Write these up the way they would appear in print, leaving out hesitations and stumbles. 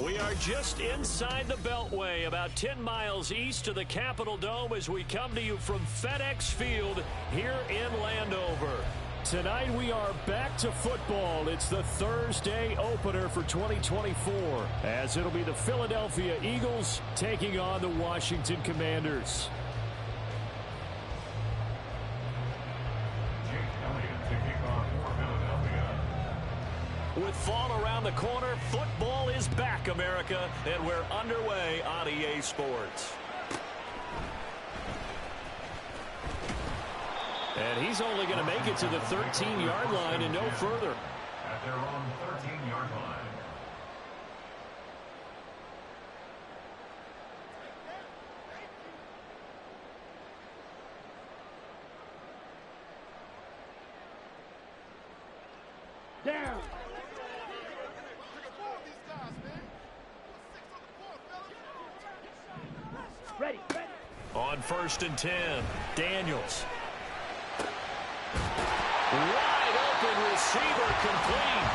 We are just inside the Beltway, about 10 miles east of the Capitol Dome as we come to you from FedEx Field here in Landover. Tonight we are back to football. It's the Thursday opener for 2024, as it'll be the Philadelphia Eagles taking on the Washington Commanders. With fall around the corner, football is back, America, and we're underway on EA Sports. And he's only going to make it to the 13-yard line and no further. At their own 13-yard line. Down. Ready. On 1st and 10, Daniels. Wide open receiver complete.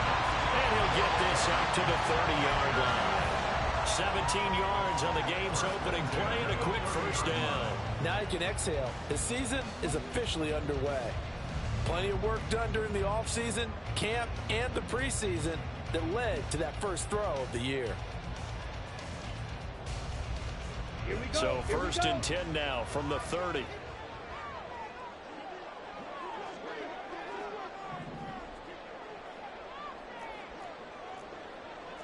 And he'll get this up to the 30-yard line. 17 yards on the game's opening play and a quick first down. Now you can exhale. The season is officially underway. Plenty of work done during the offseason, camp, and the preseason that led to that first throw of the year. Here we go. So 1st and 10 now from the 30.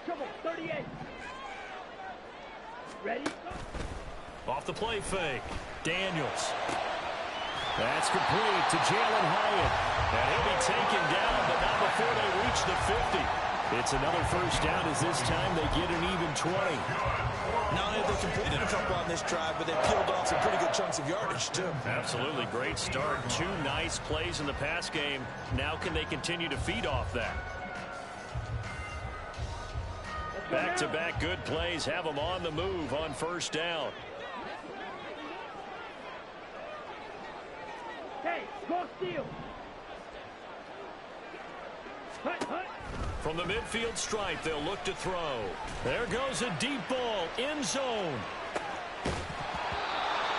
Come on, 38. Ready? Off the play fake, Daniels. That's complete to Jalen Hyatt. And he'll be taken down, but not before they reach the 50. It's another first down as this time they get an even 20. Not only have they completed a couple on this drive, but they've peeled off some pretty good chunks of yardage, too. Absolutely great start. 2 nice plays in the pass game. Now can they continue to feed off that? Back-to-back good plays have them on the move on first down. Hey, go steal. Hut. From the midfield stripe, they'll look to throw. There goes a deep ball, end zone.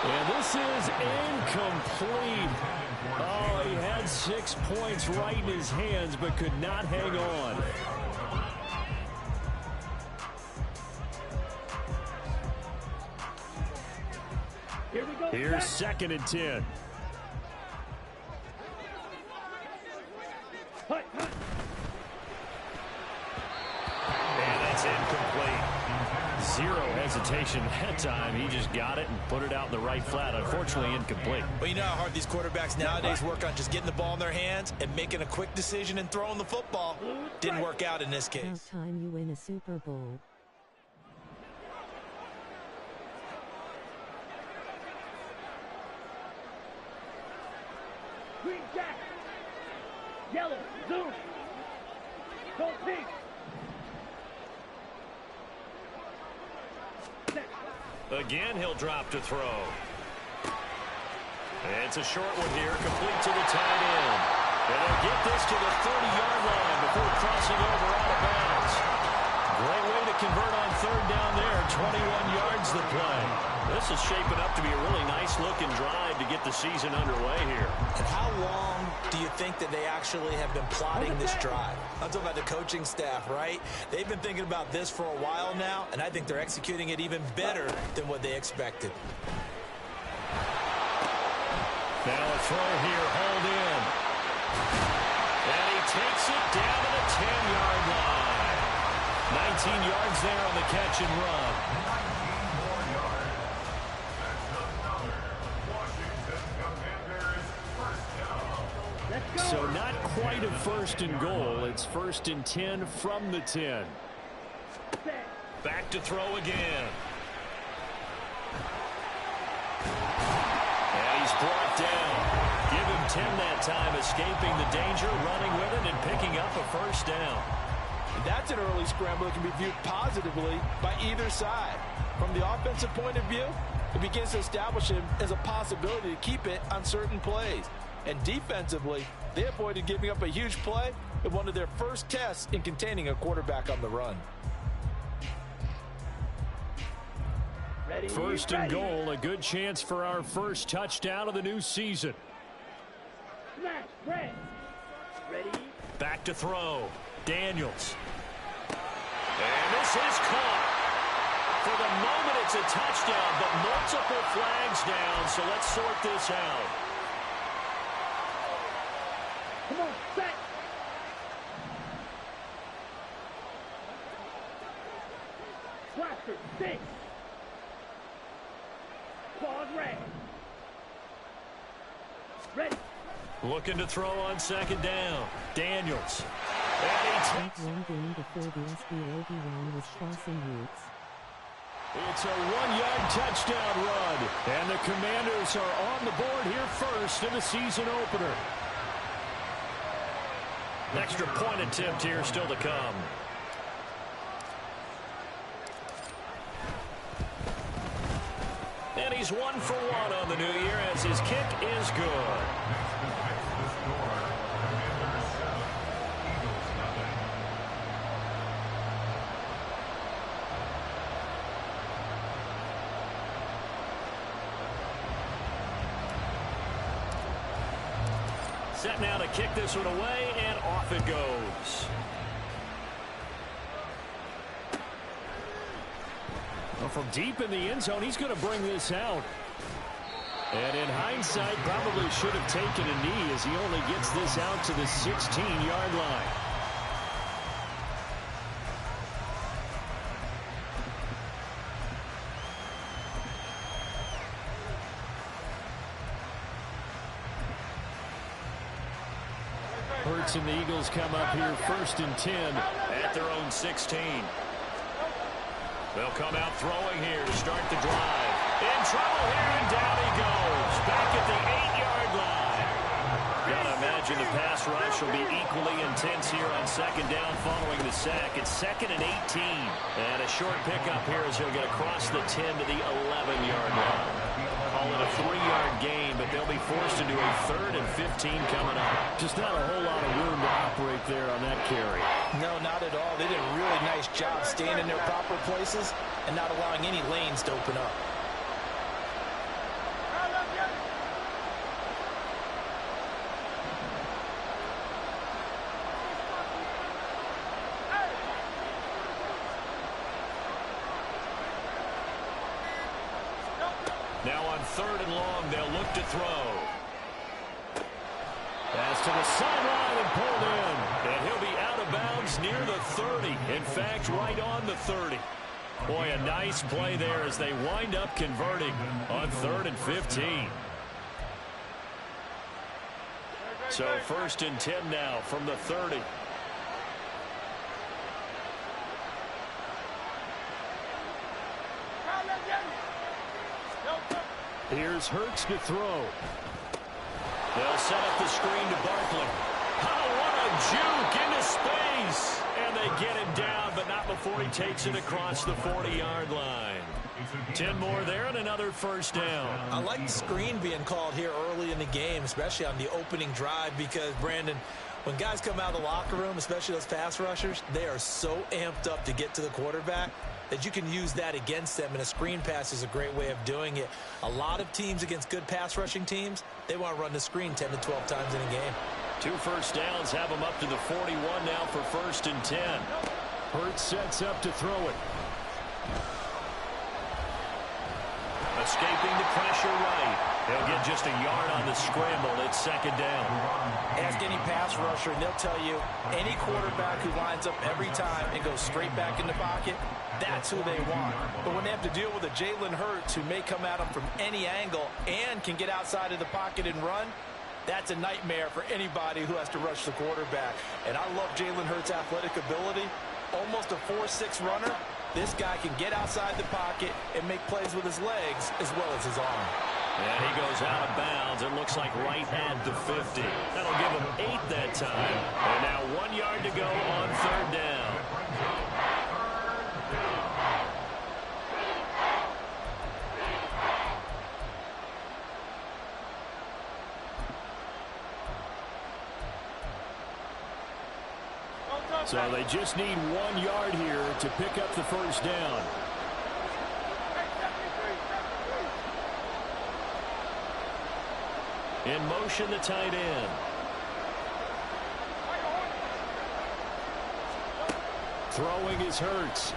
And this is incomplete. Oh, he had 6 points right in his hands, but could not hang on. Here we go. Here's 2nd and 10. Hut. And that's incomplete. Zero hesitation that time. He just got it and put it out in the right flat. Unfortunately, incomplete. Well, you know how hard these quarterbacks nowadays work on just getting the ball in their hands and making a quick decision and throwing the football. Didn't work out in this case. Now time you win a Super Bowl. Green jack. Yellow. Zoom. Go pink. Again, he'll drop to throw. It's a short one here, complete to the tight end. And they'll get this to the 30-yard line before crossing over out of bounds. Great way to convert on 3rd down there. 21 yards the play. This is shaping up to be a really nice-looking drive to get the season underway here. And how long do you think that they actually have been plotting this drive? I'm talking about the coaching staff, right? They've been thinking about this for a while now, and I think they're executing it even better than what they expected. Now a throw here, hauled in. And he takes it down to the 10-yard line. 19 yards there on the catch and run. So not quite a 1st and goal. It's 1st and 10 from the 10. Back to throw again. And he's brought down. Give him 10 that time, escaping the danger, running with it, and picking up a first down. That's an early scramble that can be viewed positively by either side. From the offensive point of view, it begins to establish him as a possibility to keep it on certain plays. And defensively, they avoided giving up a huge play in one of their first tests in containing a quarterback on the run. First and goal, a good chance for our first touchdown of the new season. Smash, red. Ready. Back to throw. Daniels. And this is caught. For the moment, it's a touchdown, but multiple flags down, so let's sort this out. Come on, set. Blaster, 6. Claws red. Ready. Looking to throw on second down. Daniels. That one game before the SLAUGHTERGANG was crossing routes. It's a 1-yard touchdown run. And the Commanders are on the board here first in the season opener. Extra point attempt here still to come. And he's 1 for 1 on the new year as his kick is good. Set now to kick this one away, and off it goes. Well, from deep in the end zone, he's going to bring this out. And in hindsight, probably should have taken a knee as he only gets this out to the 16-yard line. Hurts and the Eagles come up here first and 10 at their own 16. They'll come out throwing here to start the drive. In trouble here, and down he goes. Back at the 8-yard line. Gotta imagine the pass rush will be equally intense here on second down following the sack. It's 2nd and 18. And a short pickup here as he'll get across the 10 to the 11-yard line. Call it a 3-yard gain, but they'll be forced to do a 3rd and 15 coming up. Just not a whole lot of room to operate there on that carry. No, not at all. They did a really nice job staying in their proper places and not allowing any lanes to open up. Now on 3rd and long, they'll look to throw. Pass to the sideline and pulled in. And he'll be out of bounds near the 30. In fact, right on the 30. Boy, a nice play there as they wind up converting on 3rd and 15. So 1st and 10 now from the 30. Here's Hurts to throw. They'll set up the screen to Barkley. Oh, what a juke into space. And they get him down, but not before he takes it across the 40-yard line. 10 more there and another first down. I like the screen being called here early in the game, especially on the opening drive, because, Brandon, when guys come out of the locker room, especially those pass rushers, they are so amped up to get to the quarterback that you can use that against them, and a screen pass is a great way of doing it. A lot of teams against good pass rushing teams, they want to run the screen 10 to 12 times in a game. 2 first downs have them up to the 41 now for 1st and 10. Hurts sets up to throw it. Escaping the pressure right. He'll get just a yard on the scramble. It's 2nd down. Ask any pass rusher, and they'll tell you any quarterback who lines up every time and goes straight back in the pocket, that's who they want. But when they have to deal with a Jalen Hurts who may come at them from any angle and can get outside of the pocket and run, that's a nightmare for anybody who has to rush the quarterback. And I love Jalen Hurts' athletic ability. Almost a 4.6 runner. This guy can get outside the pocket and make plays with his legs as well as his arm. And he goes out of bounds. It looks like right at the 50. That'll give him 8 that time. And now 1 yard to go on 3rd down. So they just need 1 yard here to pick up the first down. In motion, the tight end. Throwing is Hurts.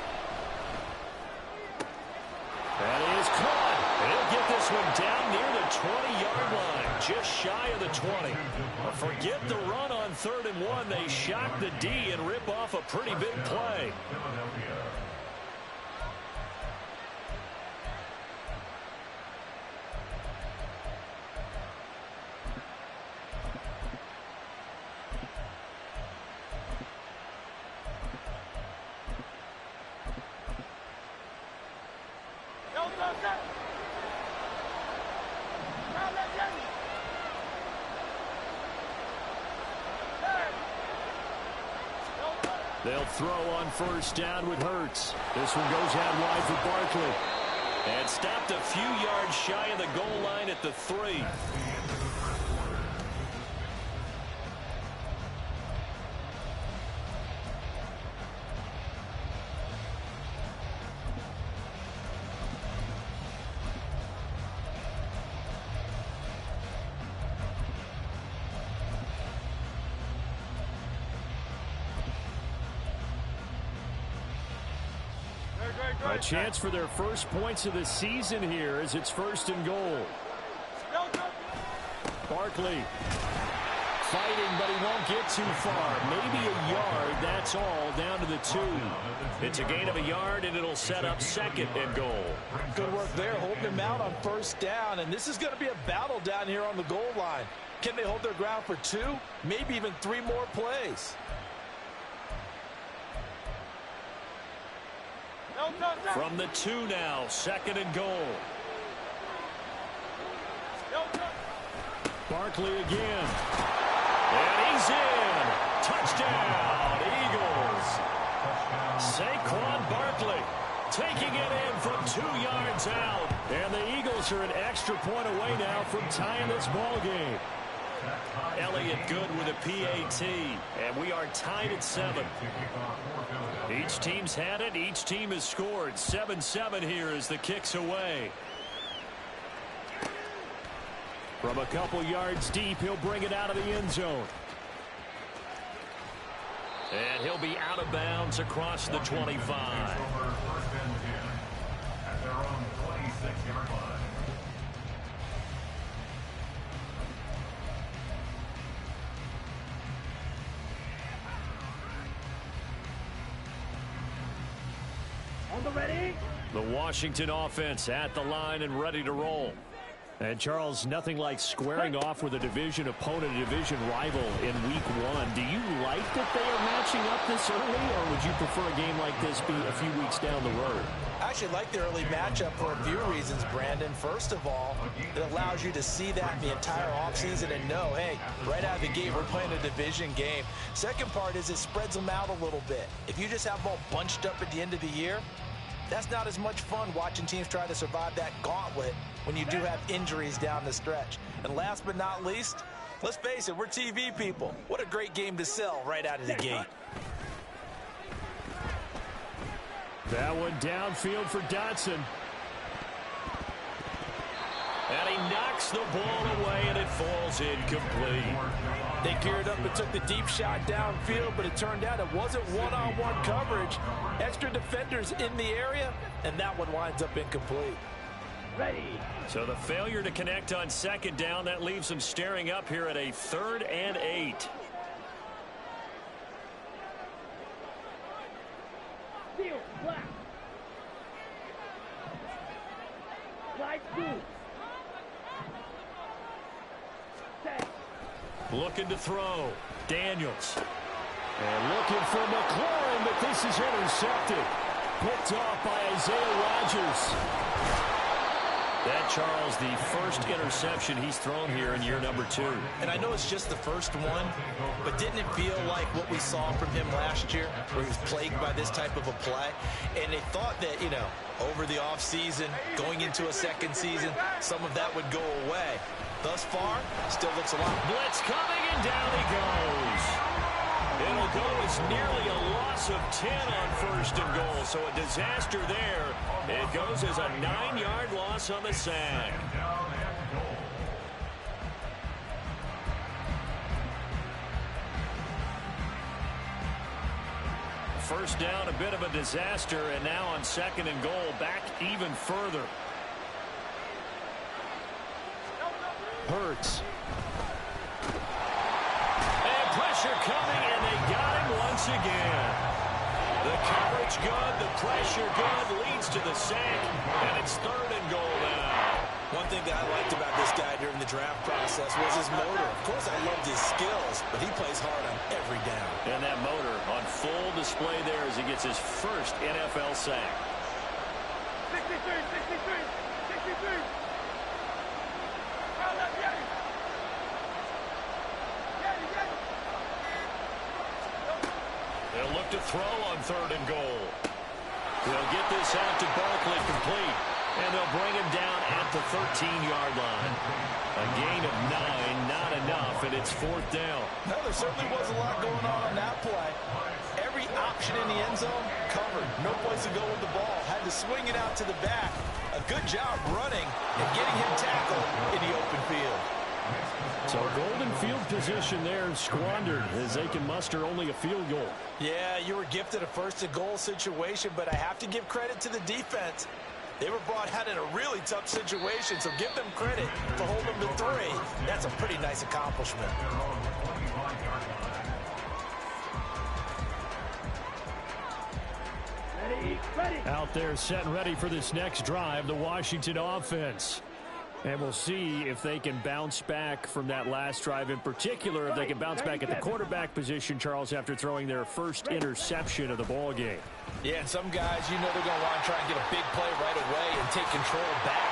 That is caught. He'll get this one down near the 20-yard line, just shy of the 20. Forget the run on 3rd and 1. They shock the D and rip off a pretty big play. They'll throw on 1st down with Hurts. This one goes out wide for Barkley. And stopped a few yards shy of the goal line at the 3. A chance for their first points of the season here as it's 1st and goal. Barkley fighting, but he won't get too far. Maybe a yard, that's all, down to the 2. It's a gain of a yard, and it'll set up 2nd and goal. Good work there, holding him out on 1st down, and this is going to be a battle down here on the goal line. Can they hold their ground for 2, maybe even 3 more plays? From the 2 now, 2nd and goal. Barkley again. And he's in. Touchdown, Eagles. Saquon Barkley taking it in from 2 yards out. And the Eagles are an extra point away now from tying this ball game. Elliott good with a PAT, and we are tied at 7. Each team's had it. Each team has scored. 7-7 here as the kick's away. From a couple yards deep, he'll bring it out of the end zone. And he'll be out of bounds across the 25. At their own 26-yard line. On the ready. The Washington offense at the line and ready to roll. And, Charles, nothing like squaring off with a division opponent, a division rival in week 1. Do you like that they are matching up this early, or would you prefer a game like this be a few weeks down the road? I actually like the early matchup for a few reasons, Brandon. First of all, it allows you to see that the entire offseason and know, hey, right out of the gate, we're playing a division game. Second part is it spreads them out a little bit. If you just have them all bunched up at the end of the year, that's not as much fun watching teams try to survive that gauntlet when you do have injuries down the stretch. And last but not least, let's face it, we're TV people. What a great game to sell right out of the gate. That one downfield for Dotson. And he knocks the ball away, and it falls incomplete. They geared up and took the deep shot downfield, but it turned out it wasn't one-on-one coverage. Extra defenders in the area, and that one winds up incomplete. Ready. So the failure to connect on 2nd down, that leaves them staring up here at a 3rd and 8. Field flat. Slide 2. Set. Looking to throw. Daniels. And looking for McLaurin, but this is intercepted. Picked off by Isaiah Rodgers. That, Charles, the first interception he's thrown here in year number 2. And I know it's just the first one, but didn't it feel like what we saw from him last year, where he was plagued by this type of a play? And they thought that, you know, over the offseason, going into a second season, some of that would go away. Thus far, still looks a lot. Blitz coming, and down he goes. It'll go as nearly a loss of 10 on 1st and goal, so a disaster there. It goes as a 9-yard loss on the sack. first down, a bit of a disaster, and now on 2nd and goal, back even further. Hurts. And pressure coming, and they got him once again. The coverage good, the pressure good, leads to the sack, and it's 3rd and goal now. One thing that I liked about this guy during the draft process was his motor. Of course, I loved his skills, but he plays hard on every down. And that motor on full display there as he gets his first NFL sack. 63, 63, 63. They'll look to throw on 3rd and goal. They'll get this out to Barkley complete. And they'll bring him down at the 13-yard line. A gain of 9, not enough, and it's 4th down. No, there certainly was a lot going on that play. Every option in the end zone covered. No place to go with the ball. Had to swing it out to the back. A good job running and getting him tackled in the open field. So golden field position there squandered as they can muster only a field goal. Yeah, you were gifted a 1st and goal situation, but I have to give credit to the defense. They were brought out in a really tough situation, so give them credit for holding them to 3. That's a pretty nice accomplishment. Ready, ready. Out there set and ready for this next drive, the Washington offense. And we'll see if they can bounce back from that last drive. In particular, if they can bounce back at the quarterback position, Charles, after throwing their first interception of the ball game. Yeah, and some guys, you know they're going to want to try and get a big play right away and take control back.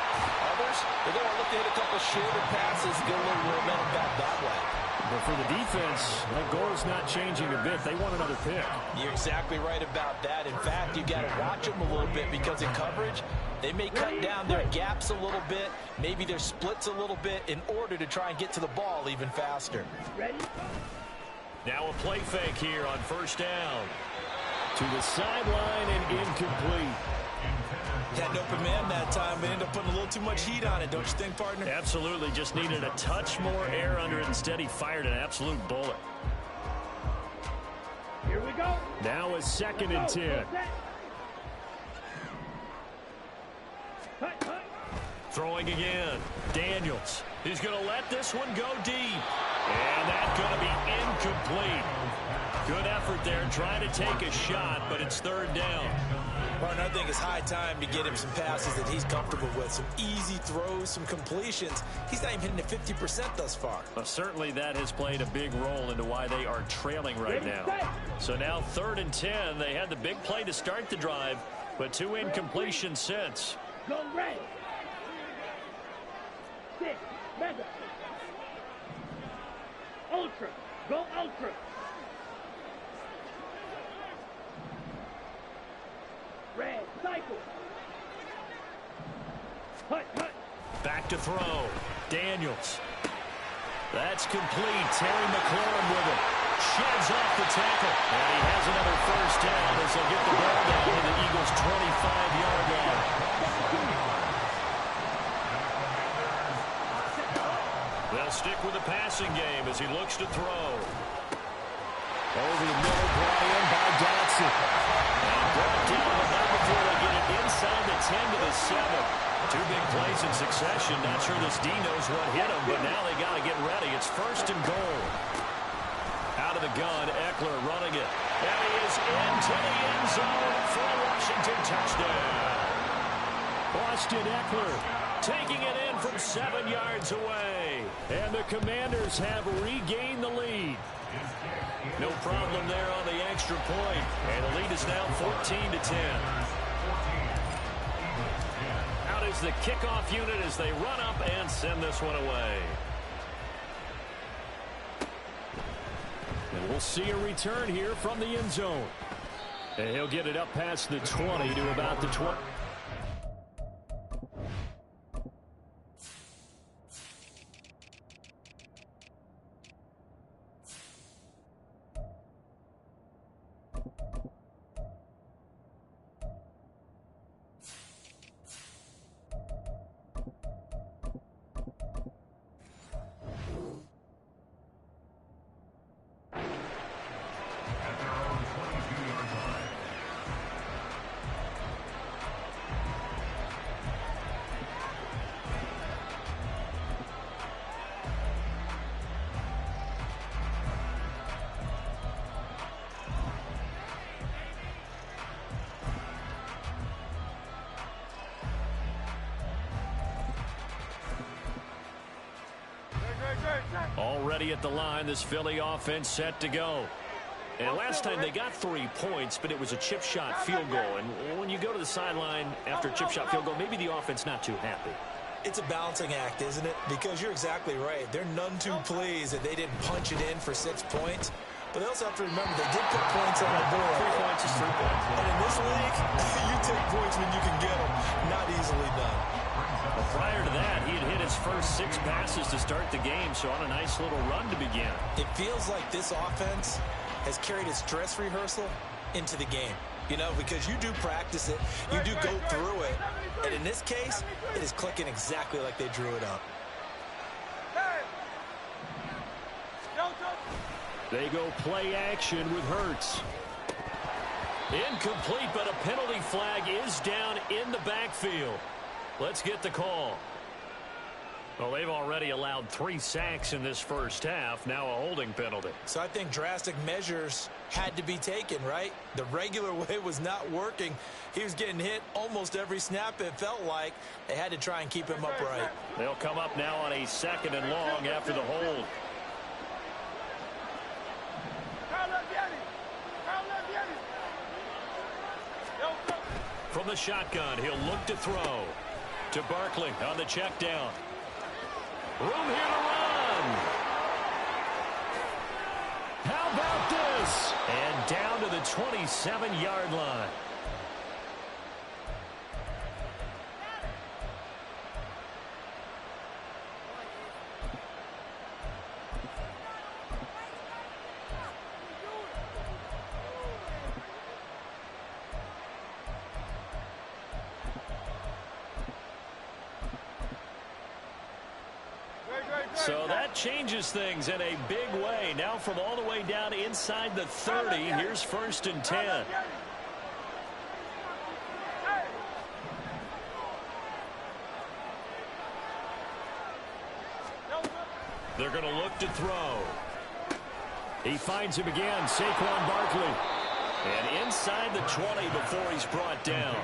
Others, they're going to look to hit a couple shorter passes, get a little momentum back that way. But for the defense, that goal's not changing a bit. They want another pick. You're exactly right about that. In fact, you got to watch them a little bit because in coverage, they may cut down their gaps a little bit, maybe their splits a little bit in order to try and get to the ball even faster. Ready? Now a play fake here on 1st down. To the sideline and incomplete. Had an open man that time, but ended up putting a little too much heat on it, don't you think, partner? Absolutely, just needed a touch more air under it. Instead, he fired an absolute bullet. Here we go. Now a 2nd and 10. Cut, cut. Throwing again. Daniels. He's going to let this one go deep. And that's going to be incomplete. Good effort there, trying to take a shot, but it's 3rd down. Partner, I think it's high time to get him some passes that he's comfortable with. Some easy throws, some completions. He's not even hitting the 50% thus far. Well, certainly that has played a big role into why they are trailing right now. So now 3rd and 10. They had the big play to start the drive, but 2 incompletions since. Go red. 6, mega. Ultra. Go ultra. Red, cycle. Hut, hut. Back to throw. Daniels. That's complete. Terry McLaurin with it. Sheds off the tackle. And he has another 1st down as they'll get the ball down to the Eagles' 25-yard line. They'll stick with the passing game as he looks to throw. Over the middle, brought in by Dotson. And brought down the ball before they get it inside the 10 to the 7. 2 big plays in succession. Not sure this D knows what hit him, but now they got to get ready. It's 1st and goal. Out of the gun, Eckler running it. And he is into the end zone for a Washington touchdown. Austin Eckler taking it in from 7 yards away. And the Commanders have regained the lead. No problem there on the extra point. And the lead is now 14-10. Out is the kickoff unit as they run up and send this one away. And we'll see a return here from the end zone. And he'll get it up past the 20 to about the 20. Already at the line, this Philly offense set to go. And last time they got 3 points, but it was a chip shot field goal. And when you go to the sideline after a chip shot field goal, maybe the offense not too happy. It's a balancing act, isn't it? Because you're exactly right. They're none too pleased that they didn't punch it in for 6 points. But they also have to remember they did put points on the board. 3 points is 3 points. And in this league, you take points when you can get them. Not easily done. Well, prior to that, he had hit his first 6 passes to start the game, so on a nice little run to begin. It feels like this offense has carried its dress rehearsal into the game. You know, because you do practice it, you do go through it, and in this case, it is clicking exactly like they drew it up. They go play action with Hurts. Incomplete, but a penalty flag is down in the backfield. Let's get the call. Well, they've already allowed 3 sacks in this first half. Now a holding penalty. So I think drastic measures had to be taken, right? The regular way was not working. He was getting hit almost every snap, it felt like. They had to try and keep him upright. They'll come up now on a 2nd and long after the hold. From the shotgun, he'll look to throw. To Barkley on the check down. Room here to run. How about this? And down to the 27-yard line. So that changes things in a big way. Now from all the way down inside the 30, here's 1st and 10. They're going to look to throw. He finds him again, Saquon Barkley. And inside the 20 before he's brought down.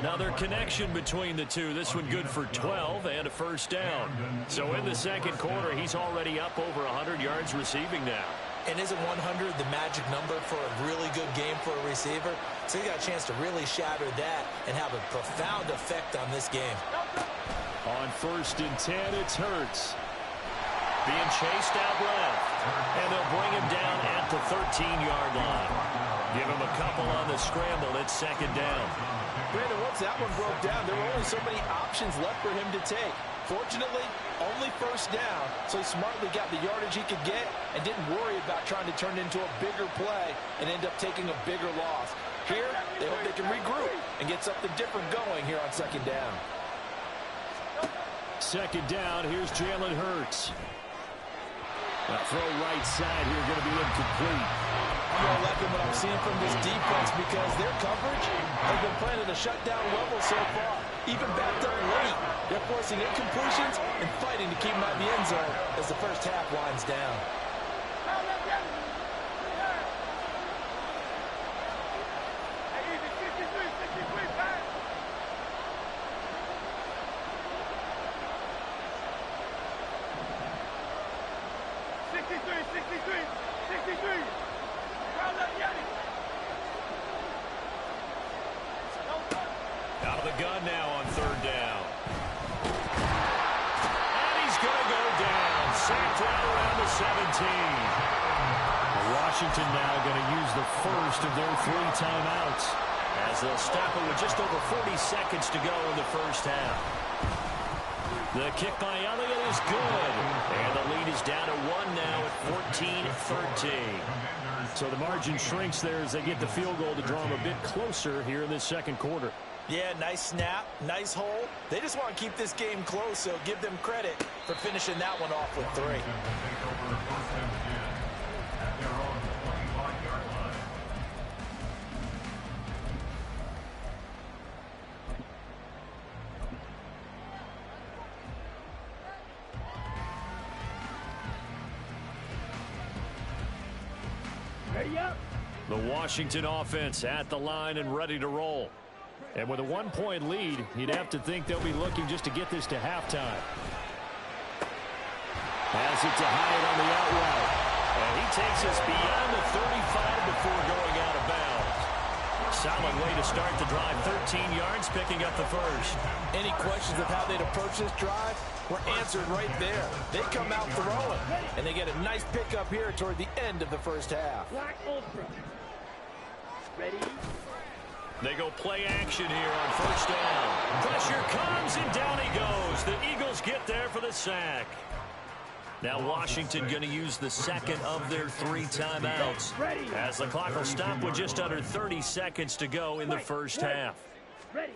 Another connection between the two. This one good for 12 and a 1st down. So in the 2nd quarter, he's already up over 100 yards receiving now. And isn't 100 the magic number for a really good game for a receiver? So he got a chance to really shatter that and have a profound effect on this game. On 1st and 10, it's Hurts. Being chased out left. And they'll bring him down at the 13-yard line. Give him a couple on the scramble. It's 2nd down. Brandon, once that one broke down, there were only so many options left for him to take. Fortunately, only 1st down, so he smartly got the yardage he could get and didn't worry about trying to turn it into a bigger play and end up taking a bigger loss. Here, they hope they can regroup and get something different going here on 2nd down. 2nd down, here's Jalen Hurts. A throw right side here, going to be incomplete. I'm really liking what I'm seeing from this defense because their coverage has been playing at a shutdown level so far. Even backed up late, they're forcing incompletions and fighting to keep them out of the end zone as the first half winds down. Out of the gun now on 3rd down. And he's going to go down. Sacked right around the 17. Washington now going to use the first of their 3 timeouts as they'll stop it with just over 40 seconds to go in the first half. The kick by Elliott is good. And the lead is down to 1 now at 14-13. So the margin shrinks there as they get the field goal to draw them a bit closer here in this 2nd quarter. Yeah, nice snap, nice hole. They just want to keep this game close, so give them credit for finishing that one off with 3. The Washington offense at the line and ready to roll. And with a 1-point lead, you'd have to think they'll be looking just to get this to halftime. Has it to Hyatt on the out route. And he takes us beyond the 35 before going out of bounds. Solid way to start the drive. 13 yards, picking up the first. Any questions of how they'd approach this drive were answered right there. They come out throwing, and they get a nice pickup here toward the end of the first half. Black Ultra. Ready? They go play action here on first down. Pressure comes, and down he goes. The Eagles get there for the sack. Now Washington going to use the second of their 3 timeouts, as the clock will stop with just under 30 seconds to go in the first half. Ready.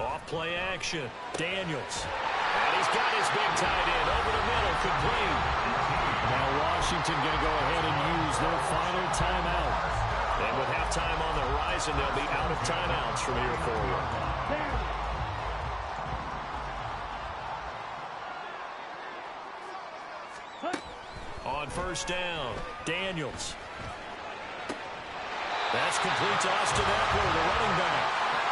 Off play action. Daniels. And he's got his big tight end over the middle, complete. Now Washington going to go ahead and use their final timeout. And with halftime on the horizon, they'll be out of timeouts from here forward. On first down, Daniels. That's complete to Austin Eckler, the running back.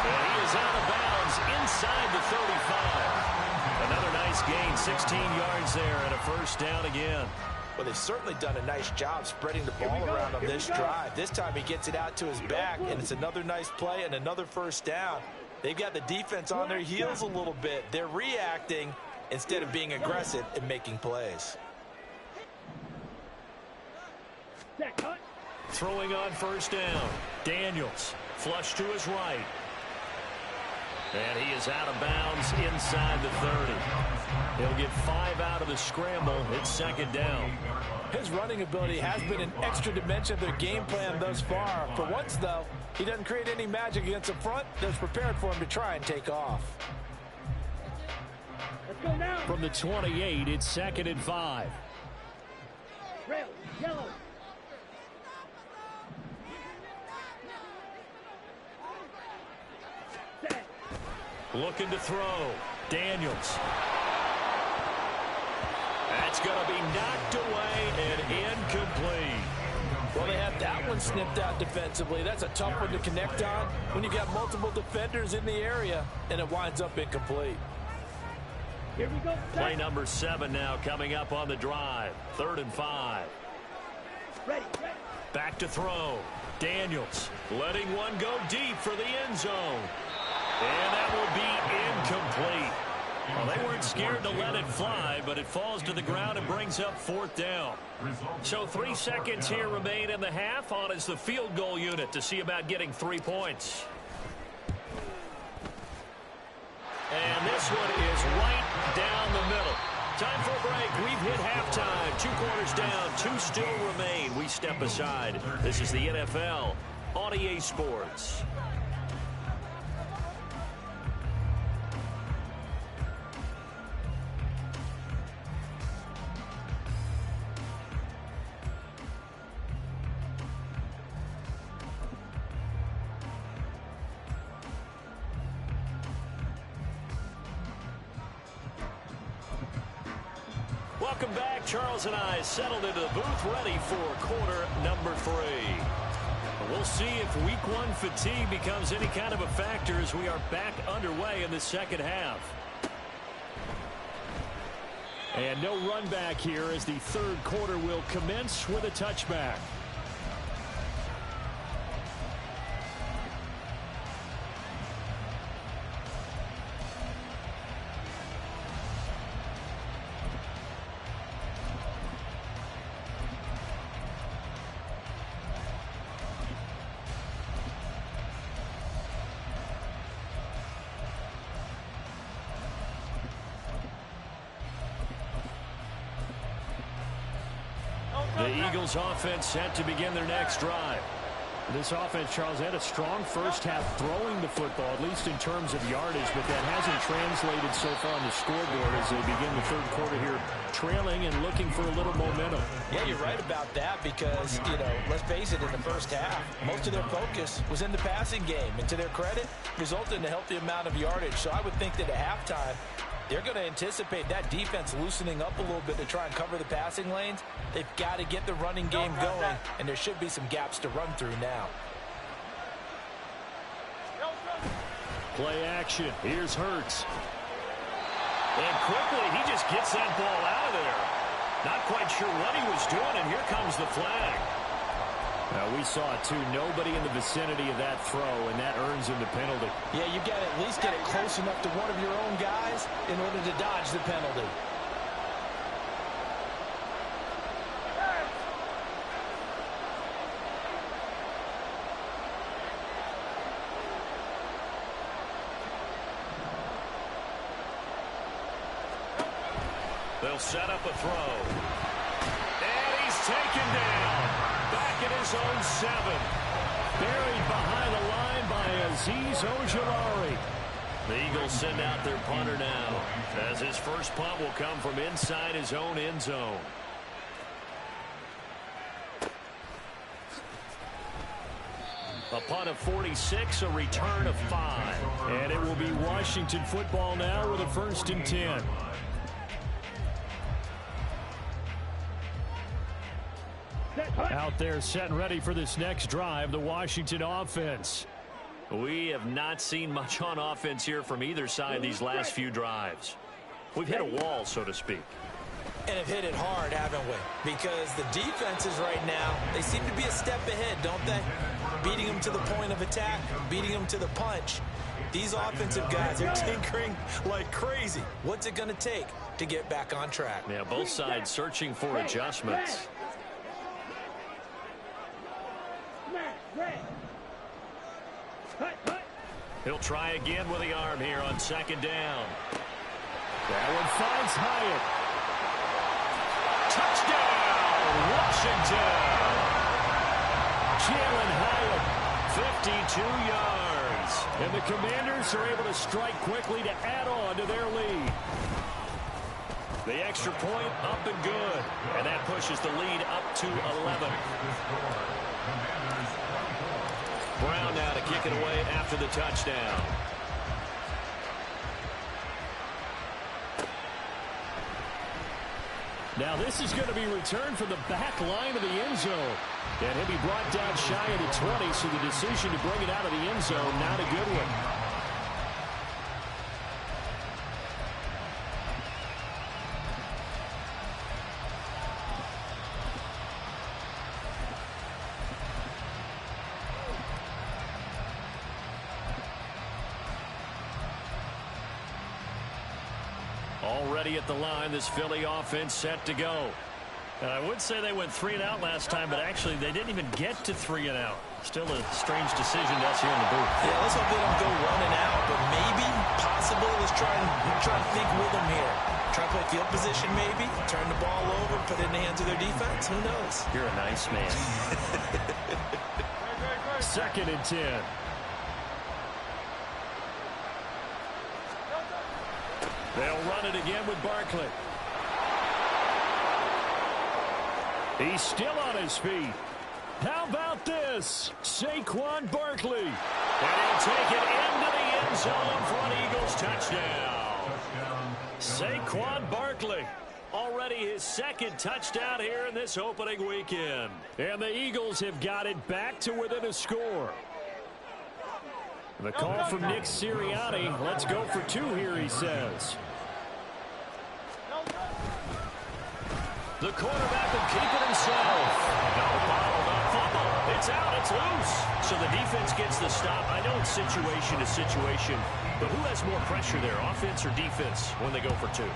And he is out of bounds inside the 35. Another nice gain, 16 yards there, and a first down again. Well, they've certainly done a nice job spreading the ball around on this drive. This time he gets it out to his back, and it's another nice play and another first down. They've got the defense on their heels a little bit. They're reacting instead of being aggressive and making plays. Throwing on first down. Daniels, flush to his right. And he is out of bounds inside the 30. He'll get 5 out of the scramble. It's second down. His running ability has been an extra dimension of their game plan thus far. For once, though, he doesn't create any magic against the front that's prepared for him to try and take off. Let's go now. From the 28, it's second and 5. Rail, yellow. Set. Looking to throw. Daniels. That's going to be knocked away and incomplete. Well, they have that one snipped out defensively. That's a tough one to connect on when you've got multiple defenders in the area, and it winds up incomplete. Here we go. Play number 7 now coming up on the drive. 3rd and 5. Ready. Back to throw. Daniels letting one go deep for the end zone. And that will be incomplete. Well, they weren't scared to let it fly, but it falls to the ground and brings up 4th down. So 3 seconds here remain in the half. On is the field goal unit to see about getting 3 points. And this one is right down the middle. Time for a break. We've hit halftime. 2 quarters down, 2 still remain. We step aside. This is the NFL on EA Sports. Welcome back. Charles and I settled into the booth ready for quarter number 3. We'll see if week 1 fatigue becomes any kind of a factor as we are back underway in the second half. And no run back here as the 3rd quarter will commence with a touchback. The Eagles offense set to begin their next drive. This offense, Charles, had a strong first half throwing the football, at least in terms of yardage, but that hasn't translated so far on the scoreboard as they begin the 3rd quarter here, trailing and looking for a little momentum. Yeah, you're right about that because, let's face it, in the first half, most of their focus was in the passing game. And to their credit, resulted in a healthy amount of yardage. So I would think that at halftime, they're going to anticipate that defense loosening up a little bit to try and cover the passing lanes. They've got to get the running game going, and there should be some gaps to run through now. Play action. Here's Hurts. And quickly, he just gets that ball out of there. Not quite sure what he was doing, and here comes the flag. We saw it, too. Nobody in the vicinity of that throw, and that earns him the penalty. Yeah, you got to at least get it close enough to one of your own guys in order to dodge the penalty. They'll set up a throw. And he's taken down. Back at his own 7. Buried behind the line by Azeez Ojulari. The Eagles send out their punter now, as his first punt will come from inside his own end zone. A punt of 46, a return of 5. And it will be Washington football now with a 1st and 10. Out there set and ready for this next drive, the Washington offense. We have not seen much on offense here from either side these last few drives. We've hit a wall, so to speak. And have hit it hard, haven't we? Because the defenses right now, they seem to be a step ahead, don't they? Beating them to the point of attack, beating them to the punch. These offensive guys are tinkering like crazy. What's it going to take to get back on track? Yeah, both sides searching for adjustments. He'll try again with the arm here on 2nd down. That one finds Hyatt. Touchdown, Washington. Jalen Hyatt, 52 yards. And the Commanders are able to strike quickly to add on to their lead. The extra point up and good. And that pushes the lead up to 11. Brown now to kick it away after the touchdown. Now this is going to be returned from the back line of the end zone. And he'll be brought down shy of the 20, so the decision to bring it out of the end zone, not a good one. Already at the line, this Philly offense set to go. And I would say they went 3 and out last time, but actually they didn't even get to 3 and out. Still a strange decision to us here in the booth. Yeah, let's hope they don't go 1 and out, but maybe, possible. Let's try and think with them here. Try to play field position maybe, turn the ball over, put it in the hands of their defense. Who knows? You're a nice man. 2nd and 10. They'll run it again with Barkley. He's still on his feet. How about this? Saquon Barkley. And he'll take it into the end zone for an Eagles touchdown. Saquon Barkley. Already his 2nd touchdown here in this opening weekend. And the Eagles have got it back to within a score. The call from Nick Sirianni. Let's go for 2 here, he says. The quarterback will keep it himself. No, bottled up fumble. It's out. It's loose. So the defense gets the stop. I know it's situation to situation, but who has more pressure there, offense or defense, when they go for 2?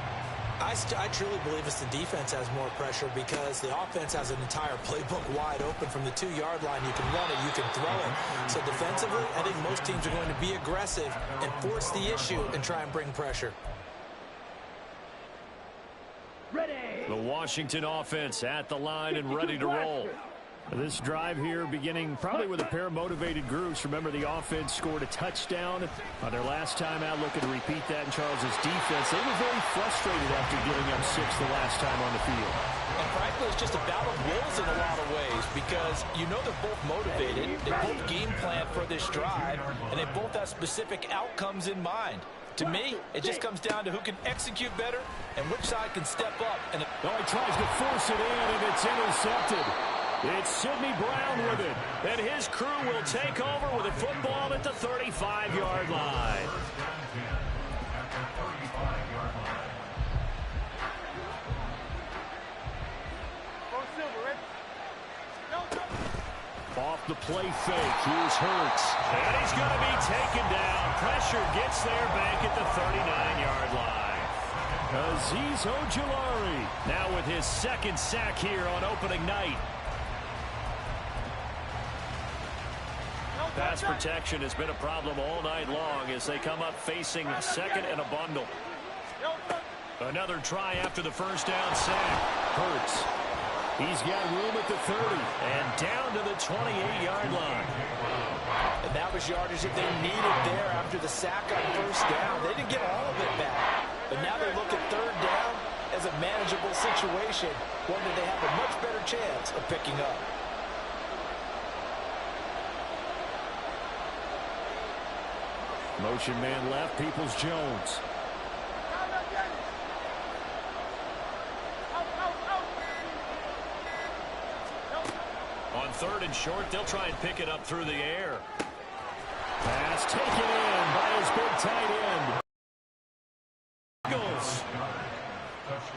I truly believe it's the defense has more pressure because the offense has an entire playbook wide open from the 2-yard line. You can run it, you can throw it. So defensively, I think most teams are going to be aggressive and force the issue and try and bring pressure. Ready. The Washington offense at the line and ready to roll. This drive here beginning probably with a pair of motivated groups. Remember, the offense scored a touchdown on their last time out, looking to repeat that in Charles's defense. They were very frustrated after giving up 6 the last time on the field. And frankly, it's just a battle of wills in a lot of ways because you know they're both motivated. They both game plan for this drive, and they both have specific outcomes in mind. To me, it just comes down to who can execute better and which side can step up. And he tries to force it in, and it's intercepted. It's Sidney Brown with it, and his crew will take over with a football at the 35-yard line. the play fake. Here's Hurts. And he's going to be taken down. Pressure gets there back at the 39-yard line. Azeez Ojulari now with his second sack here on opening night. Pass protection has been a problem all night long as they come up facing second and a bundle. Another try after the first down sack. Hurts. He's got room at the 30 and down to the 28-yard line. And that was yardage that they needed there after the sack on first down. They didn't get all of it back. But now they look at third down as a manageable situation, one that they have a much better chance of picking up. Motion man left, Peoples-Jones. On third and short, they'll try and pick it up through the air. Pass taken in by his big tight end. Eagles.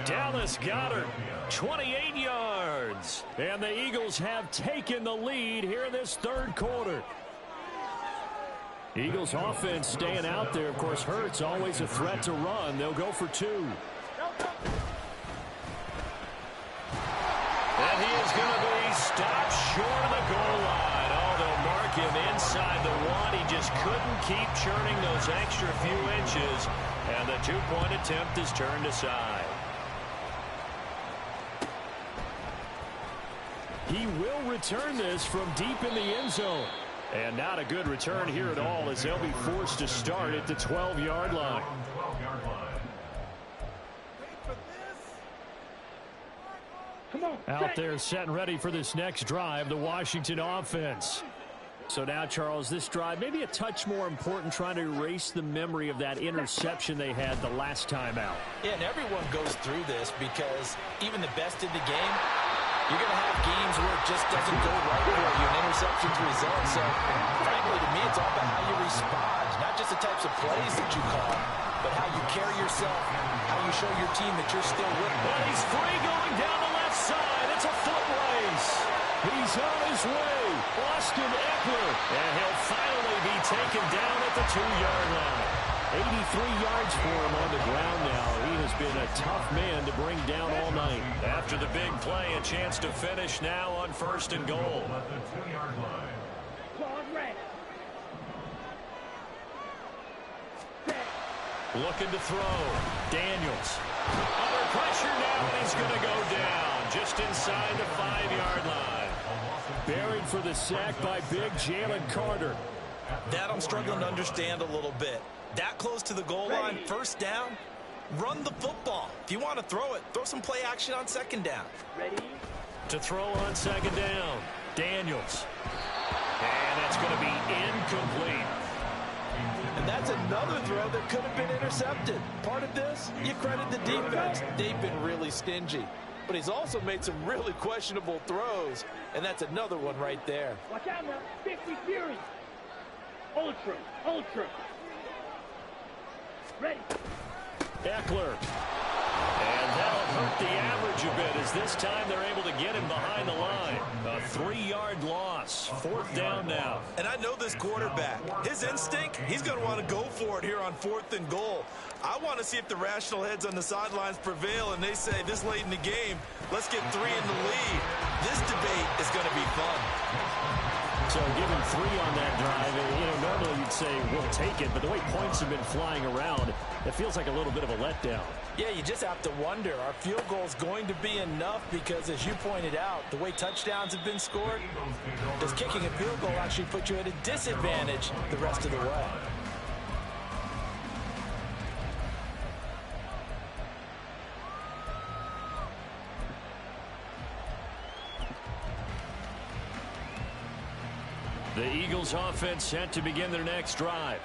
Dallas Goedert, 28 yards. And the Eagles have taken the lead here in this third quarter. Eagles offense staying out there. Of course, Hurts always a threat to run. They'll go for two. And he is going to be stopped short of the goal line. Oh, they'll mark him inside the one. He just couldn't keep churning those extra few inches. And the two-point attempt is turned aside. He will return this from deep in the end zone. And not a good return here at all as they'll be forced to start at the 12-yard line. Out there set and ready for this next drive, the Washington offense. So now, Charles, this drive maybe a touch more important, trying to erase the memory of that interception they had the last time out. Yeah, and everyone goes through this because even the best in the game, you're going to have games where it just doesn't go right for you, and interceptions result. So, frankly, to me, it's all about how you respond, not just the types of plays that you call, but how you carry yourself, how you show your team that you're still with them. And he's free going down the left side. It's a foot race. He's on his way. Austin Eckler. And he'll finally be taken down at the 2-yard line. 83 yards for him on the ground now. He has been a tough man to bring down all night. After the big play, a chance to finish now on first and goal. Looking to throw. Daniels. Under pressure now, and he's going to go down just inside the 5-yard line. Buried for the sack by big Jalen Carter. That I'm struggling to understand a little bit. That close to the goal line, first down, run the football. If you want to throw it, throw some play action on second down. Ready? To throw on second down, Daniels. And that's going to be incomplete. And that's another throw that could have been intercepted. Part of this, you credit the defense. They've been really stingy. But he's also made some really questionable throws, and that's another one right there. Watch out now. 50 Fury. Ultra. Ready. Eckler. And that'll hurt the average a bit as this time they're able to get him behind the line. A 3-yard loss. Fourth down now. And I know this quarterback. His instinct, he's going to want to go for it here on fourth and goal. I want to see if the rational heads on the sidelines prevail and they say this late in the game, let's get 3 in the lead. This debate is going to be fun. So given 3 on that drive, normally you'd say we'll take it, but the way points have been flying around, it feels like a little bit of a letdown. Yeah, you just have to wonder, are field goals going to be enough? Because as you pointed out, the way touchdowns have been scored, does kicking a field goal actually put you at a disadvantage the rest of the way? The Eagles offense set to begin their next drive.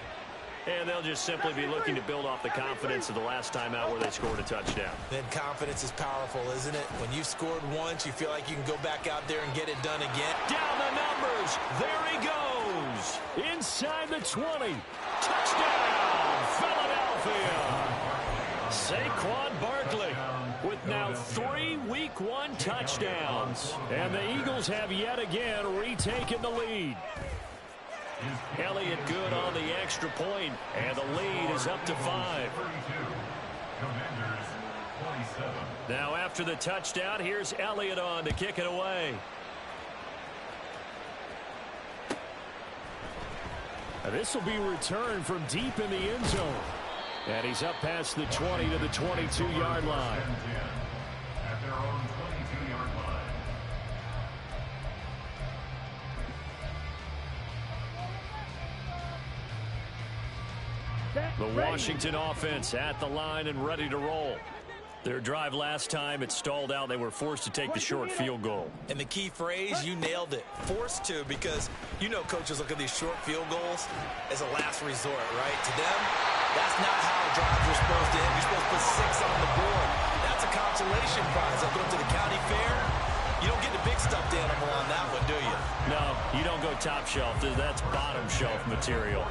And they'll just simply be looking to build off the confidence of the last time out where they scored a touchdown. Then confidence is powerful, isn't it? When you've scored once, you feel like you can go back out there and get it done again. Down the numbers. There he goes. Inside the 20. Touchdown, Philadelphia. Saquon Barkley. with now 3 Week 1 touchdowns. And the Eagles have yet again retaken the lead. Elliott good on the extra point, and the lead is up to 5. Now after the touchdown, here's Elliott on to kick it away. This will be returned from deep in the end zone. And he's up past the 20 to the 22-yard line. At their own 22-yard line. The Washington offense at the line and ready to roll. Their drive last time, it stalled out. They were forced to take the short field goal. And the key phrase, you nailed it. Forced to, because you know coaches look at these short field goals as a last resort, right? To them, that's not how drives are supposed to end. You're supposed to put 6 on the board. That's a consolation prize. They'll go to the county fair. You don't get the big stuffed animal on that one, do you? No, you don't go top shelf. That's bottom shelf material.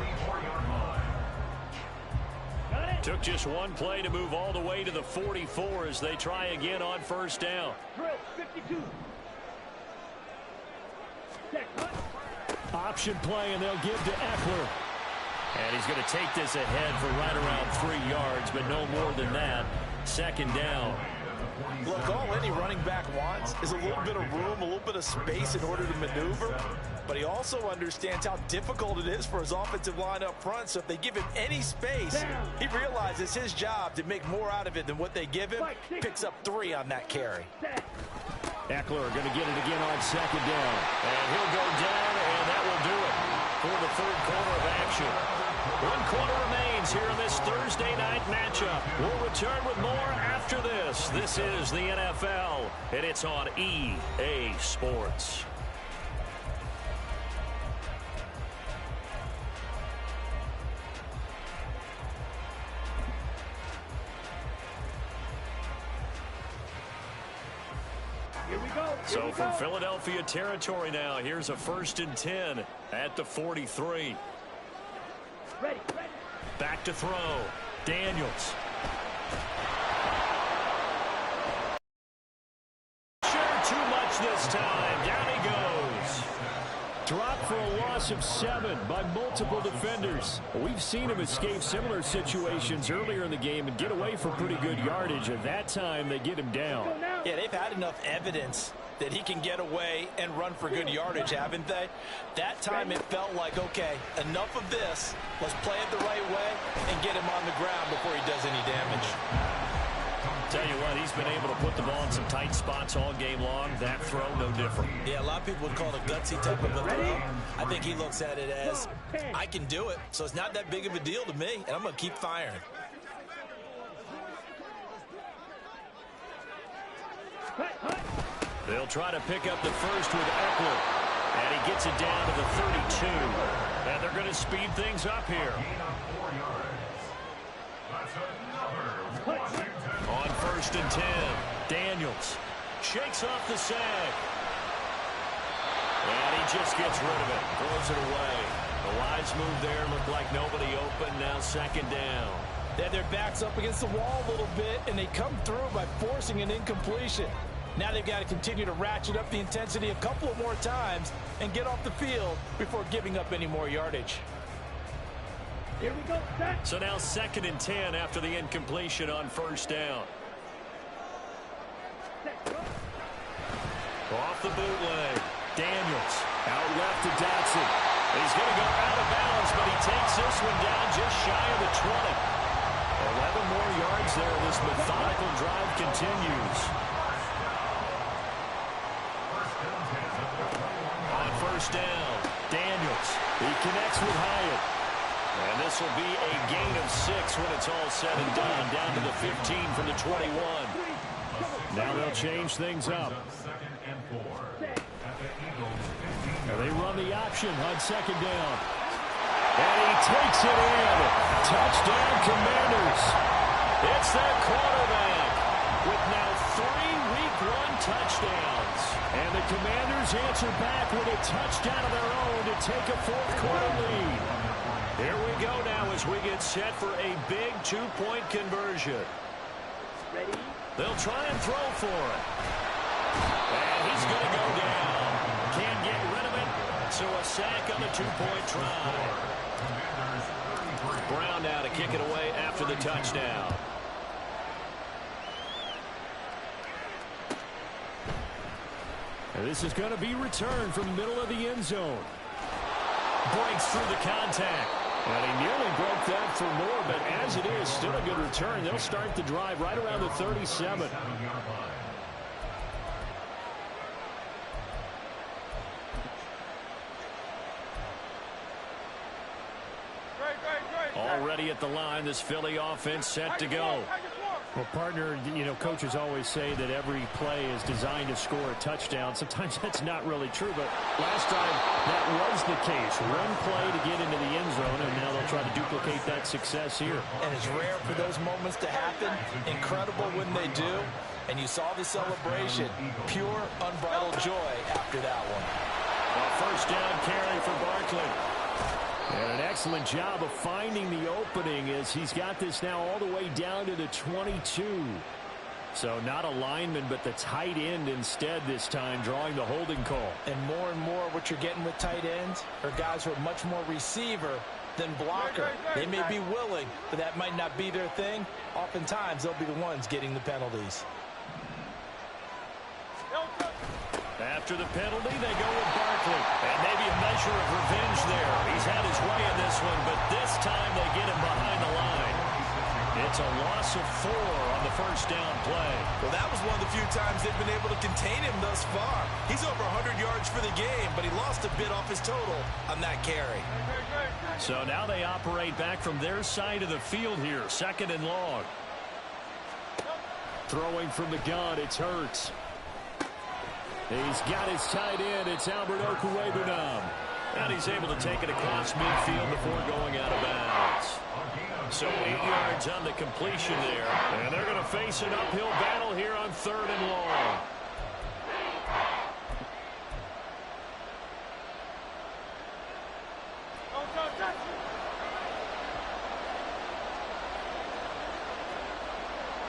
Took just one play to move all the way to the 44 as they try again on first down. Drill 52. Option play, and they'll give to Eckler. And he's going to take this ahead for right around 3 yards, but no more than that. Second down. Look, all any running back wants is a little bit of room, a little bit of space in order to maneuver. But he also understands how difficult it is for his offensive line up front. So if they give him any space, he realizes his job to make more out of it than what they give him. Picks up 3 on that carry. Eckler going to get it again on second down. And he'll go down, and that will do it for the third quarter of action. 1 quarter remains here in this Thursday night matchup. We'll return with more after this. This is the NFL, and it's on EA Sports. So from Philadelphia territory now, here's a 1st and 10 at the 43. Ready. Back to throw. Daniels. Sure, too much this time. Down he goes. Dropped for a loss of 7 by multiple defenders. We've seen him escape similar situations earlier in the game and get away for pretty good yardage. At that time, they get him down. Yeah, they've had enough evidence that he can get away and run for good yardage, haven't they? That time it felt like, okay, enough of this. Let's play it the right way and get him on the ground before he does any damage. Tell you what, he's been able to put the ball in some tight spots all game long. That throw, no different. Yeah, a lot of people would call it a gutsy type of a throw. I think he looks at it as, I can do it, so it's not that big of a deal to me, and I'm going to keep firing. They'll try to pick up the first with Eckler. And he gets it down to the 32. And they're going to speed things up here. On 1st and 10, Daniels shakes off the sack. And he just gets rid of it. Throws it away. The wise move there. Looked like nobody open. Now 2nd down. They had their backs up against the wall a little bit, and they come through by forcing an incompletion. Now they've got to continue to ratchet up the intensity a couple of more times and get off the field before giving up any more yardage. Here we go. So now 2nd and 10 after the incompletion on 1st down. Off the bootleg. Daniels out left to Dotson. He's going to go out of bounds, but he takes this one down just shy of the 20. 11 more yards there. This methodical drive continues. On 1st down, Daniels. He connects with Hyatt. And this will be a gain of 6 when it's all said and done. Down to the 15 from the 21. Now they'll change things up. Now they run the option on 2nd down. And he takes it in. Touchdown, Commanders. It's their quarterback with now 3 Week 1 touchdowns. And the Commanders answer back with a touchdown of their own to take a 4th quarter lead. Here we go now as we get set for a big 2-point conversion. Ready. They'll try and throw for it. And he's going to go down. Can't get rid of it. So a sack on a 2-point try. Brown now to kick it away after the touchdown. And this is going to be returned from the middle of the end zone. Breaks through the contact. And he nearly broke that for more, but as it is, still a good return. They'll start the drive right around the 37. Already at the line, this Philly offense set to go. Well, partner, you know, coaches always say that every play is designed to score a touchdown. Sometimes that's not really true, but last time that was the case. One play to get into the end zone, and now they'll try to duplicate that success here. And it's rare for those moments to happen. Incredible when they do. And you saw the celebration. Pure, unbridled joy after that one. A first down carry for Barkley. And an excellent job of finding the opening as he's got this now all the way down to the 22. So not a lineman, but the tight end instead this time, drawing the holding call. And more what you're getting with tight ends are guys who are much more receiver than blocker. They may be willing, but that might not be their thing. Oftentimes, they'll be the ones getting the penalties. After the penalty, they go with Barkley. And maybe a measure of revenge there. He's had his way in this one, but this time they get him behind the line. It's a loss of 4 on the first down play. Well, that was one of the few times they've been able to contain him thus far. He's over 100 yards for the game, but he lost a bit off his total on that carry. So now they operate back from their side of the field here. 2nd and long. Throwing from the gun, it's Hurts. He's got his tight end. It's Albert Okwuegbunam. And he's able to take it across midfield before going out of bounds. So 8 yards on the completion there. And they're going to face an uphill battle here on 3rd and long.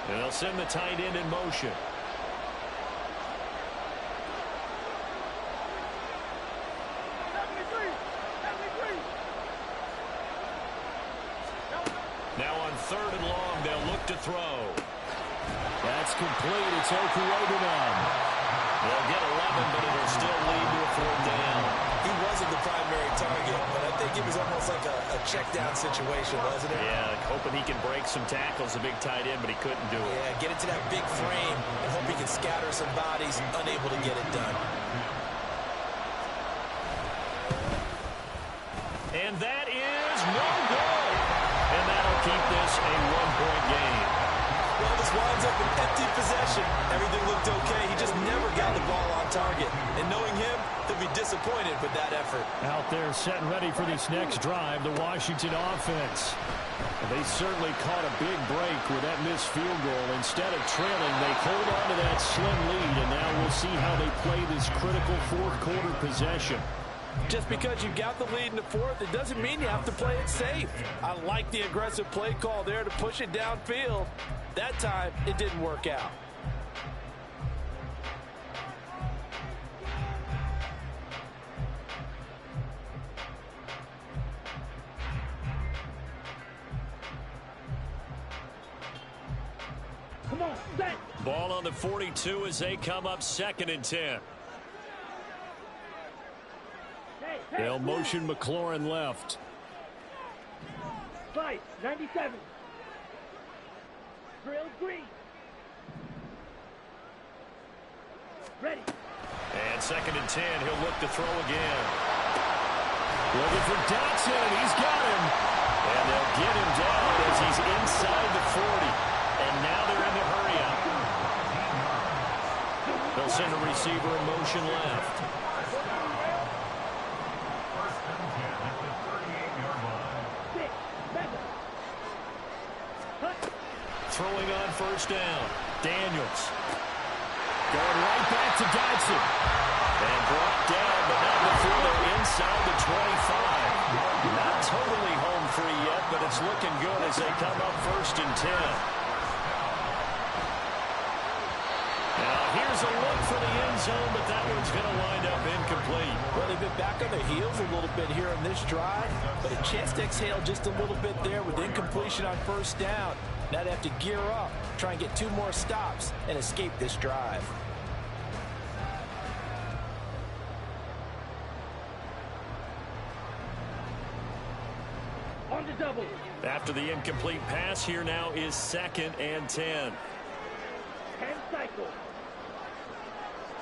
And they'll send the tight end in motion. Now on 3rd and long, they'll look to throw. That's complete. It's Okwuegbunam. They'll get 11, but it'll still lead to a 4th down. He wasn't the primary target, but I think it was almost like a check-down situation, wasn't it? Yeah, hoping he can break some tackles, a big tight end, but he couldn't do it. Yeah, get into that big frame and hope he can scatter some bodies, unable to get it done. And that is no good. And that'll keep this a 1-point game. Well, this winds up an empty possession. Everything looked okay. He just never got the ball on target. And knowing him, he'll be disappointed with that effort. Out there set and ready for this next drive, the Washington offense. They certainly caught a big break with that missed field goal. Instead of trailing, they hold on to that slim lead, and now we'll see how they play this critical 4th quarter possession. Just because you got the lead in the 4th, it doesn't mean you have to play it safe. I like the aggressive play call there to push it downfield. That time, it didn't work out. Come on, set. Ball on the 42 as they come up 2nd and 10. They'll motion McLaurin left. Fight, 97. Drill green. Ready. And 2nd and 10, he'll look to throw again. Looking for Dotson, he's got him. And they'll get him down as he's inside the 40. And now they're in the hurry up. They'll send a receiver in motion left. Throwing on 1st down. Daniels. Going right back to Dotson. And brought down, but not before they're inside the 25. Not totally home free yet, but it's looking good as they come up 1st and 10. a look for the end zone, but that one's going to wind up incomplete. Well, they've been back on their heels a little bit here on this drive, but a chance to exhale just a little bit there with incompletion on first down. Now they have to gear up, try and get 2 more stops, and escape this drive. On the double. After the incomplete pass, here now is 2nd and 10. 10 cycles.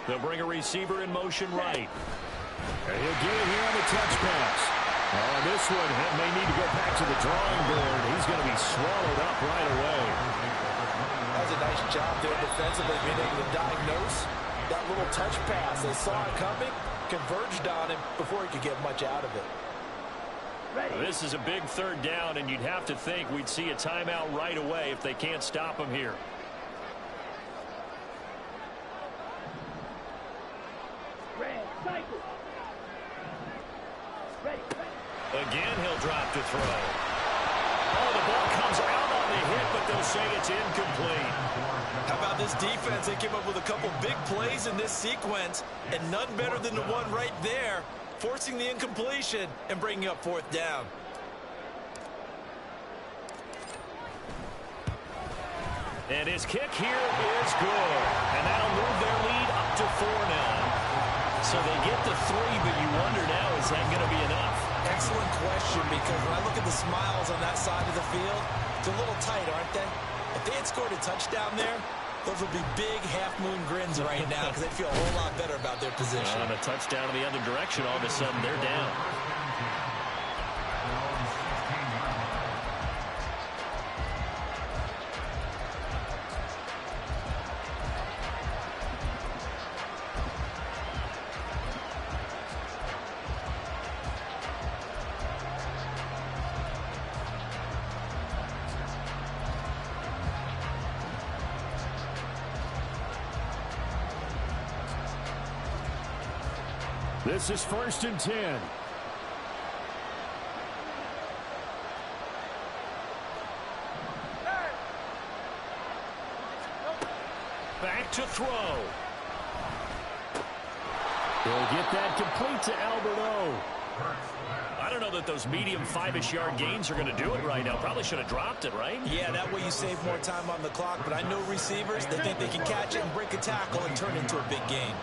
They'll bring a receiver in motion right. And he'll get it here on the touch pass. On this one, he may need to go back to the drawing board. He's going to be swallowed up right away. That was a nice job there defensively, being able to diagnose that little touch pass. They saw it coming, converged on him before he could get much out of it. This is a big 3rd down, and you'd have to think we'd see a timeout right away if they can't stop him here. Again, he'll drop to throw. Oh, the ball comes out on the hit, but they'll say it's incomplete. How about this defense? They came up with a couple big plays in this sequence, and none better than the one right there, forcing the incompletion and bringing up 4th down. And his kick here is good. And that'll move their lead up to 4 now. So they get to 3, but you wonder now, is that going to be enough? Excellent question, because when I look at the smiles on that side of the field, they're a little tight, aren't they? If they had scored a touchdown there, those would be big half-moon grins right now because they feel a whole lot better about their position. On a touchdown in the other direction, all of a sudden they're down. This is 1st and 10. Back to throw. He'll get that complete to Alberto. I don't know that those medium 5-ish yard gains are going to do it right now. Probably should have dropped it, right? Yeah, that way you save more time on the clock, but I know receivers, they think they can catch it and break a tackle and turn it into a big game.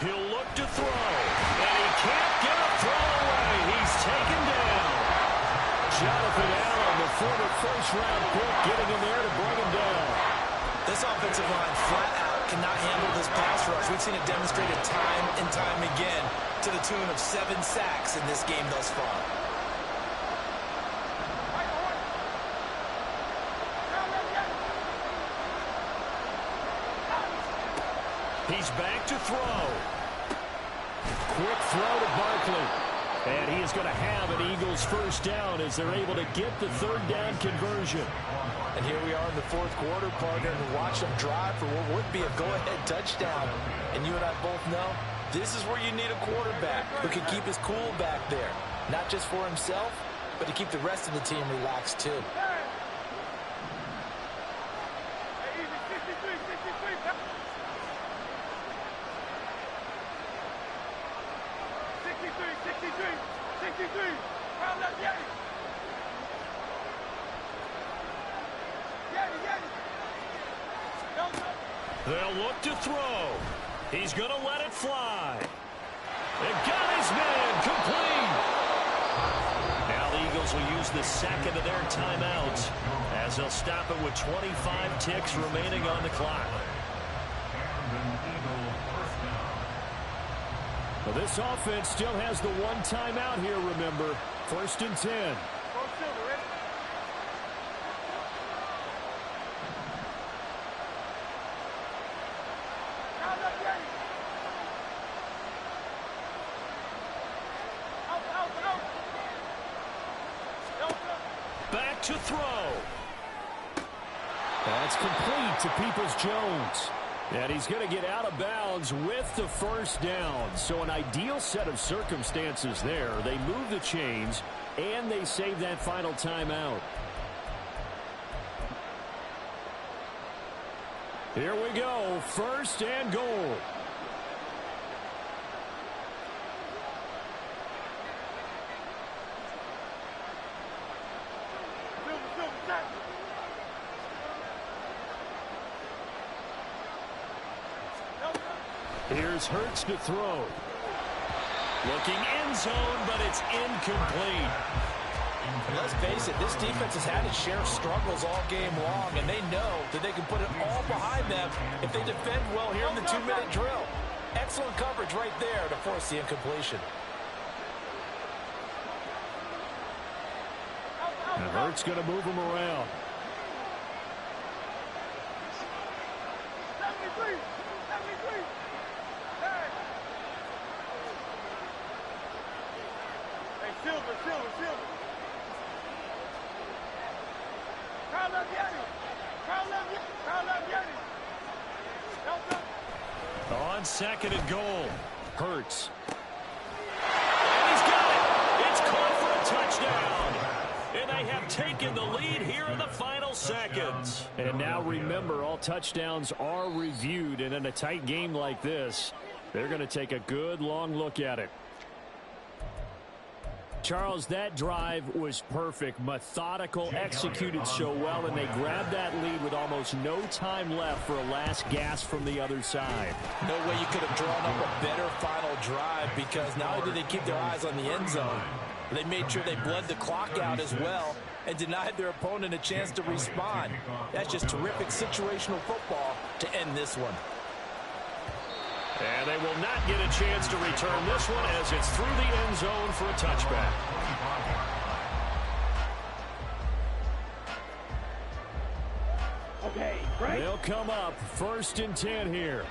He'll look to throw, and he can't get a throw away. He's taken down. Jonathan Allen, the former 1st-round pick, getting in there to bring him down. This offensive line flat out cannot handle this pass rush. We've seen it demonstrated time and time again to the tune of 7 sacks in this game thus far. He's back to throw. Quick throw to Barkley. And he is going to have an Eagles 1st down as they're able to get the 3rd down conversion. And here we are in the 4th quarter, partner, and watch them drive for what would be a go-ahead touchdown. And you and I both know this is where you need a quarterback who can keep his cool back there. Not just for himself, but to keep the rest of the team relaxed too. They'll look to throw. He's going to let it fly. They've got his man complete. Now the Eagles will use the 2nd of their timeouts as they'll stop it with 25 ticks remaining on the clock. Well, this offense still has the 1 timeout here, remember. 1st and 10. Back to throw. That's complete to Peoples-Jones. And he's going to get out of bounds with the first down. So an ideal set of circumstances there. They move the chains, and they save that final timeout. Here we go, first and goal. Here's Hurts to throw. Looking end zone, but it's incomplete. Let's face it, this defense has had its share of struggles all game long, and they know that they can put it all behind them if they defend well here in the 2-minute drill. Excellent coverage right there to force the incompletion. And Hurts going to move him around. 73. Hey, Silver. Carl up Yeti. On second and goal, Hurts. And he's got it. It's caught for a touchdown. And they have taken the lead here in the final seconds. And now remember, all touchdowns are reviewed. And in a tight game like this, they're going to take a good long look at it. Charles, that drive was perfect, methodical, executed so well, and they grabbed that lead with almost no time left for a last gasp from the other side. No way you could have drawn up a better final drive, because not only did they keep their eyes on the end zone, they made sure they bled the clock out as well and denied their opponent a chance to respond. That's just terrific situational football to end this one. And they will not get a chance to return this one as it's through the end zone for a touchback. Okay, right. They'll come up first and 10 here.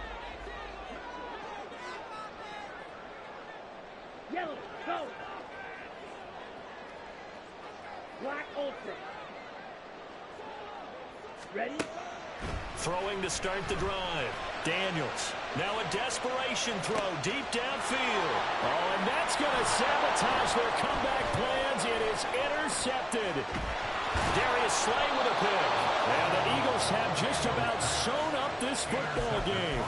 Yellow, go. Black Ultra. Ready? Throwing to start the drive. Daniels. Now a desperation throw deep downfield. Oh, and that's going to sabotage their comeback plans. It is intercepted. Darius Slay with a pick. And the Eagles have just about sewn up this football game.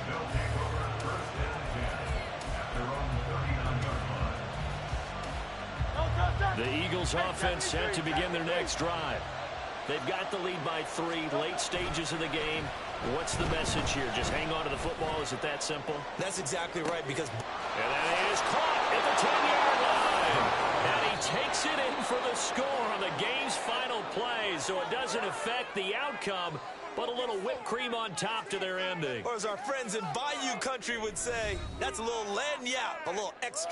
They'll take over first and 10 at their own 39-yard line. The Eagles offense set to begin their next drive. They've got the lead by 3, late stages of the game. What's the message here? Just hang on to the football? Is it that simple? That's exactly right, because... And that is caught at the 10-yard line. And he takes it in for the score on the game's final play, so it doesn't affect the outcome, but a little whipped cream on top to their ending. Or as our friends in Bayou Country would say, that's a little lagniappe, a little extra.